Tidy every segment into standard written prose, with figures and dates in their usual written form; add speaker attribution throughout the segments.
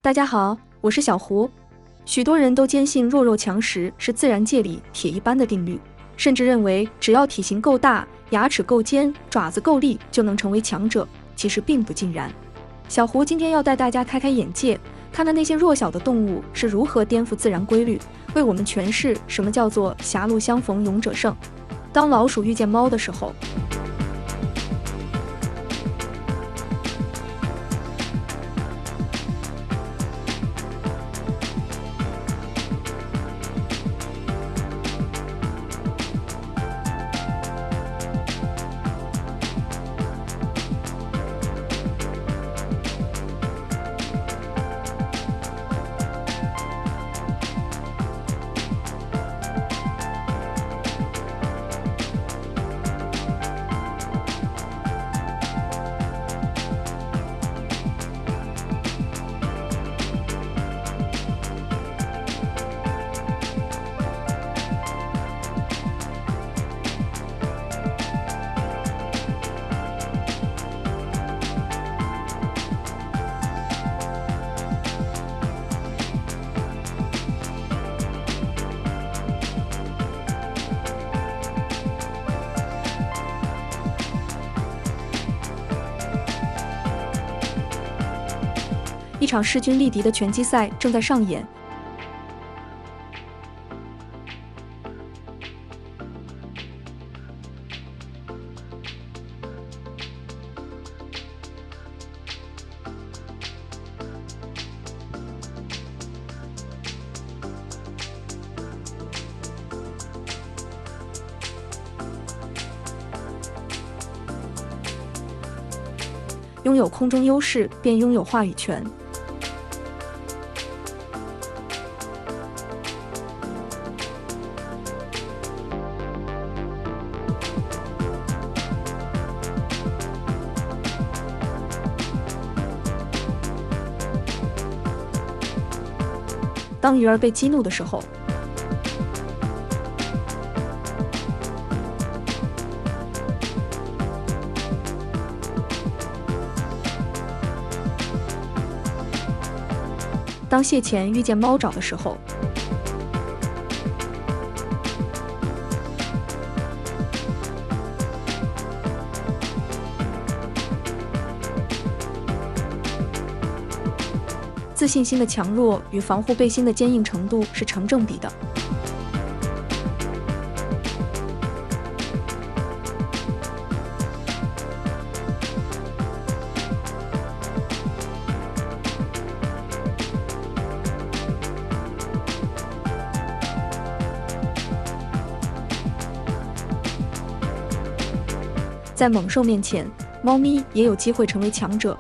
Speaker 1: 大家好，我是小胡。许多人都坚信弱肉强食是自然界里铁一般的定律，甚至认为只要体型够大、牙齿够尖、爪子够利就能成为强者。其实并不尽然。小胡今天要带大家开开眼界，看看那些弱小的动物是如何颠覆自然规律，为我们诠释什么叫做狭路相逢勇者胜。当老鼠遇见猫的时候，一场势均力敌的拳击赛正在上演。拥有空中优势，便拥有话语权。当鱼儿被激怒的时候，当蟹钳遇见猫爪的时候，自信心的强弱与防护背心的坚硬程度是成正比的。在猛兽面前，猫咪也有机会成为强者。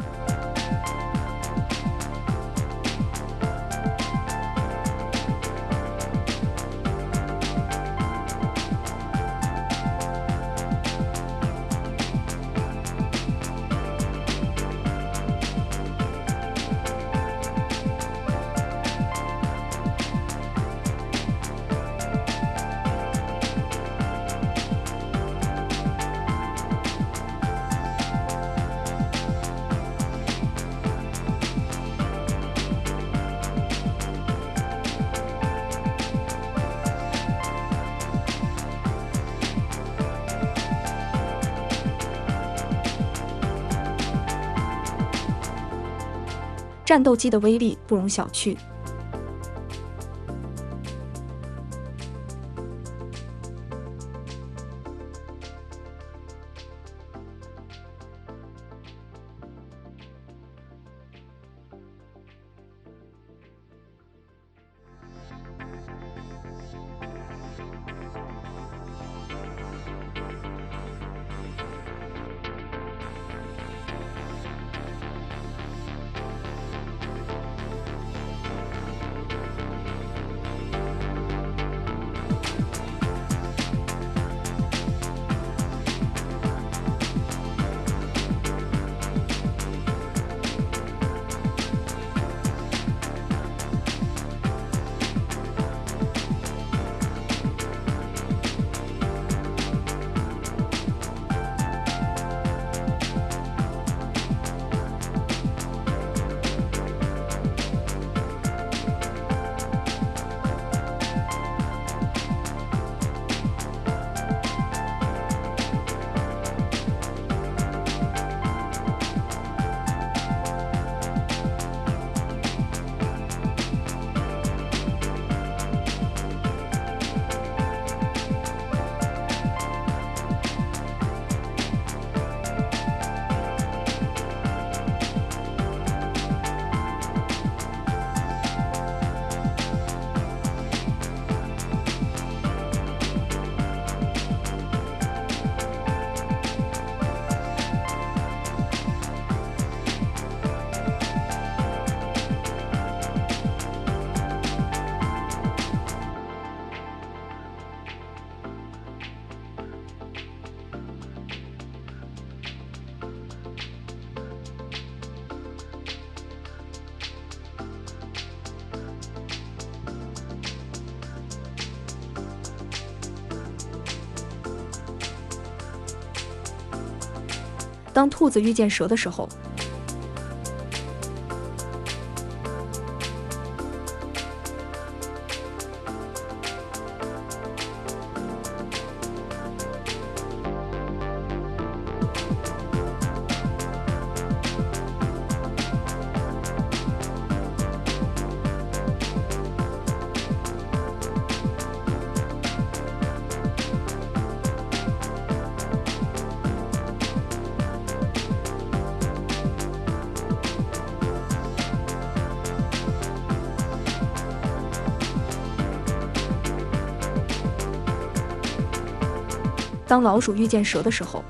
Speaker 1: 战斗机的威力不容小觑。当兔子遇见蛇的时候，当老鼠遇见蛇的时候，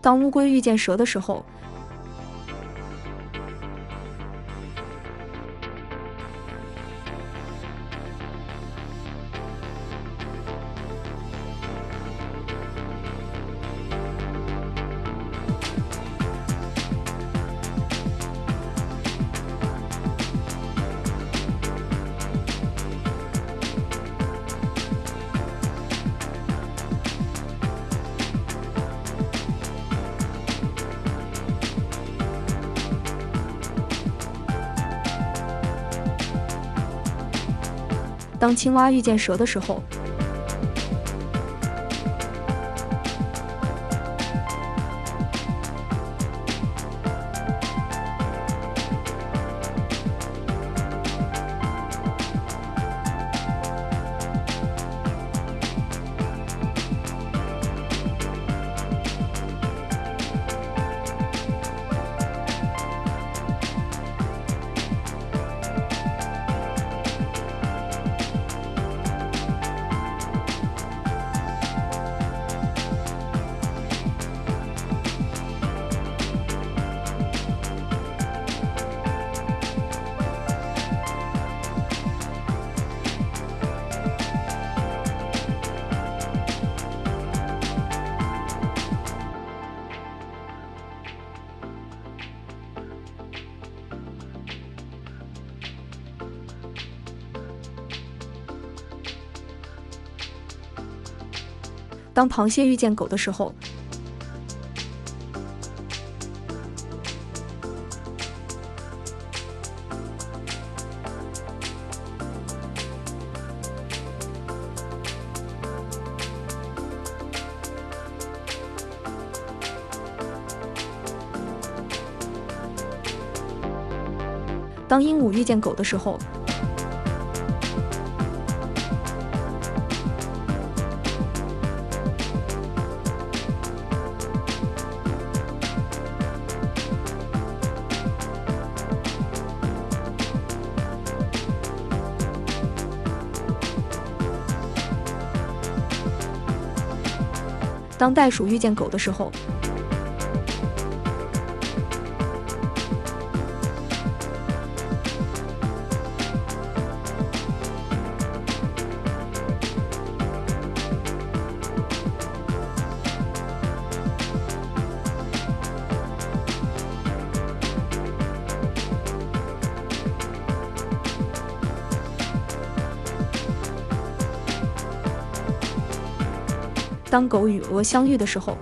Speaker 1: 当乌龟遇见蛇的时候，当青蛙遇见蛇的时候，当螃蟹遇见狗的时候，当鹦鹉遇见狗的时候，当袋鼠遇见狗的时候，当狗与鹅相遇的时候，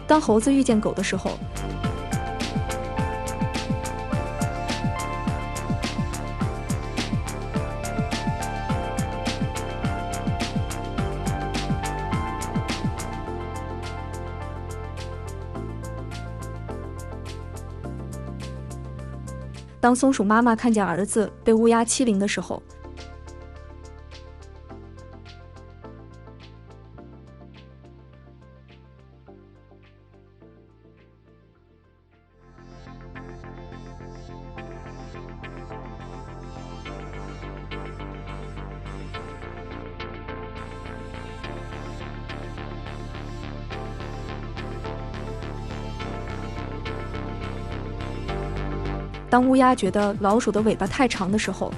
Speaker 1: 当猴子遇见狗的时候，当松鼠妈妈看见儿子被乌鸦欺凌的时候，当乌鸦觉得老鼠的尾巴太长的时候，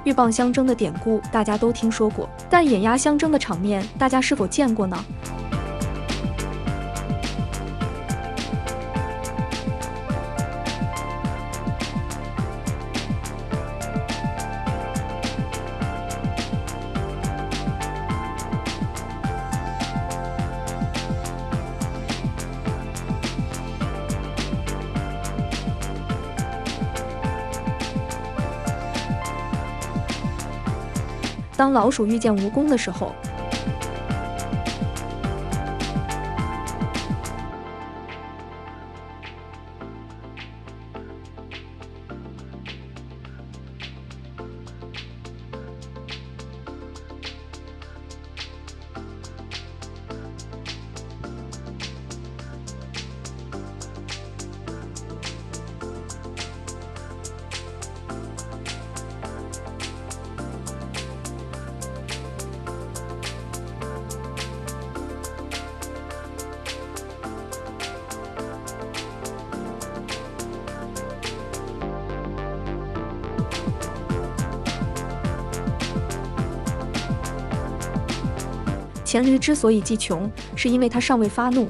Speaker 1: 鹬蚌相争的典故大家都听说过，但眼鸭相争的场面大家是否见过呢？当老鼠遇见蜈蚣的时候，黔驴之所以技穷，是因为他尚未发怒。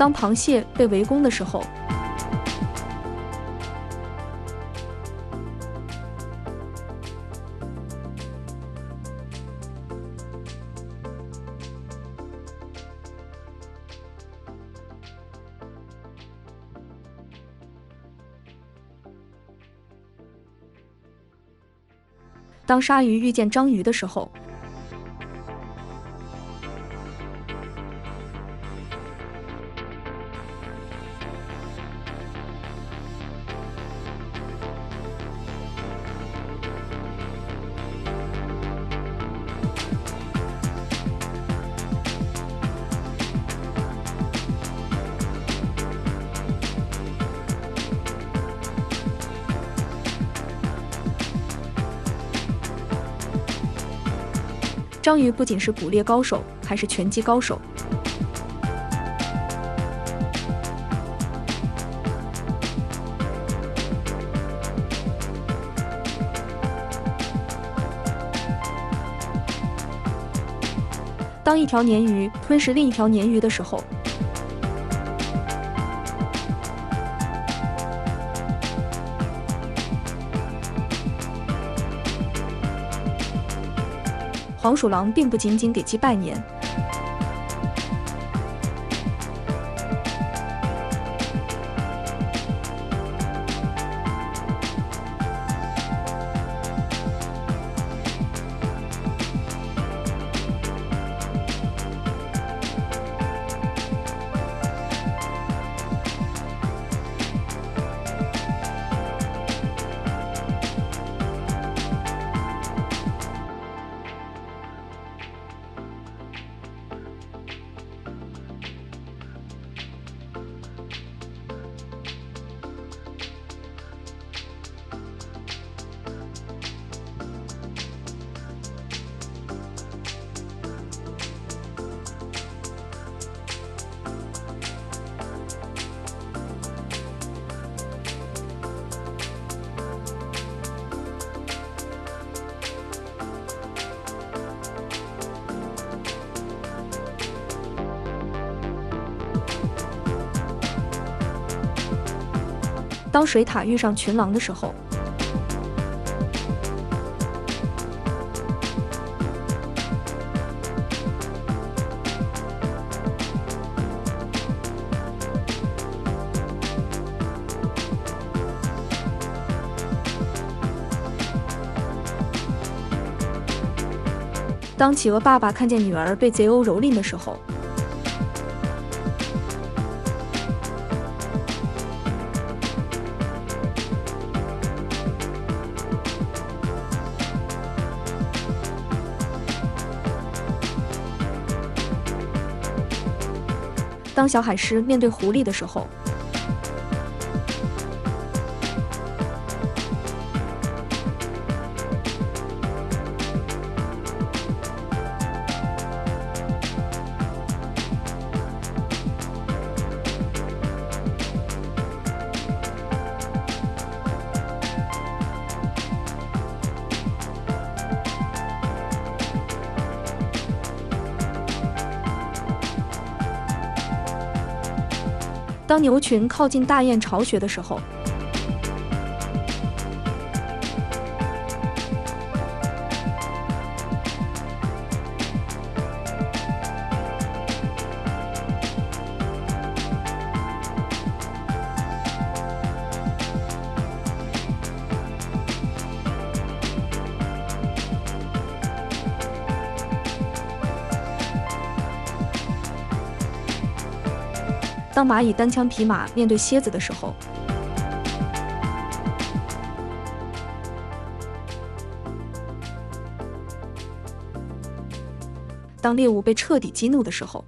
Speaker 1: 当螃蟹被围攻的时候，当鲨鱼遇见章鱼的时候，章鱼不仅是捕猎高手，还是拳击高手。当一条鲶鱼吞食另一条鲶鱼的时候，黄鼠狼并不仅仅给鸡拜年，当水獭遇上群狼的时候，当企鹅爸爸看见女儿被贼鸥蹂躏的时候，当小海狮面对狐狸的时候，当牛群靠近大雁巢穴的时候，当蚂蚁单枪匹马面对蝎子的时候，当猎物被彻底激怒的时候，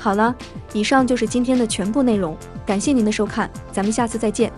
Speaker 1: 好了，以上就是今天的全部内容，感谢您的收看，咱们下次再见。